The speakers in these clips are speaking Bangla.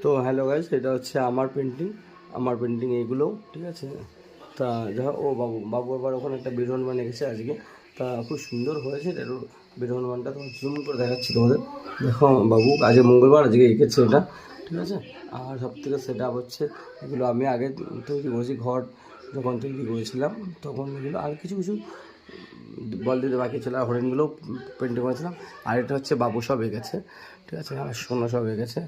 তো হ্যালো গাইস, এটা হচ্ছে আমার পেন্টিং এইগুলো, ঠিক আছে। তা যা ও বাবু আবার ওখানে একটা বীর হনুমান এঁকেছে আজকে। তা খুব সুন্দর হয়েছে এটা। বীর হনুমানটা তোমার জুম করে দেখাচ্ছি তোমাদের। দেখো বাবু আজকে মঙ্গলবার, আজকে এঁকেছে এটা, ঠিক আছে। আর সব থেকে সেট আপ হচ্ছে এগুলো আমি আগে তৈরি করেছি, ঘর যখন তৈরি করেছিলাম তখন এগুলো আর কিছু কিছু বল দিতে বাকি ছিল, আর হরিণগুলো পেন্টিং করেছিলাম। আর এটা হচ্ছে বাবু সব এঁকেছে, ঠিক আছে। আর সোনা সব এঁকেছে।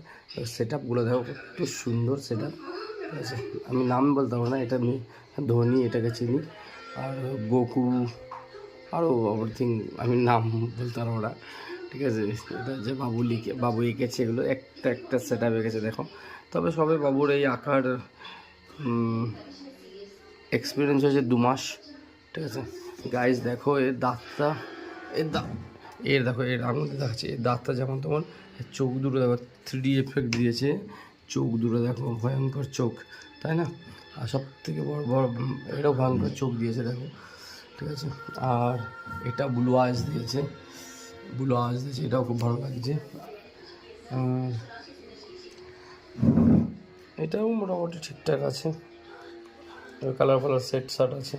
সেট আপগুলো দেখো কত সুন্দর সেট আপ, ঠিক আছে। আমি নাম বলতে পারবো না, এটা আমি ধোনি এটাকে চিনি, আর গোকু আরও এভরিথিং আমি নাম বলতে পারবো না, ঠিক আছে। এটা যে বাবু এঁকেছে এগুলো একটা একটা সেট আপ এঁকেছে দেখো। তবে সবে বাবুর এই আঁকার এক্সপিরিয়েন্স হয়েছে 2 মাস, ঠিক আছে। গাইজ দেখো এর দাঁতটা, এর দেখো এর আঙুল দেখাচ্ছে, এর দাঁতটা যেমন তোমার, চোখ দুটো দেখো 3D এফেক্ট দিয়েছে, চোখ দুটো দেখো ভয়ঙ্কর চোখ, তাই না। আর সব থেকে বড় বড় এটাও ভয়ঙ্কর চোখ দিয়েছে দেখো, ঠিক আছে। আর এটা ব্লু আইস দিয়েছে, এটাও খুব ভালো লাগছে। আর এটাও মোটামুটি ঠিকঠাক আছে, কালার সেট শার্ট আছে।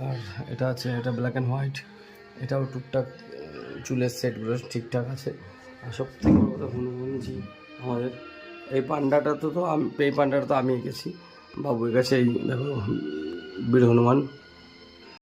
আর এটা আছে, এটা ব্ল্যাক অ্যান্ড হোয়াইট, এটাও টুকটাক চুলের সেটগুলো ঠিকঠাক আছে। আর সব থেকে বড় কথা হনুমানজি আমাদের এই পান্ডাটা তো আমি এঁকেছি, বাবুর কাছে এই দেখো বীর হনুমান।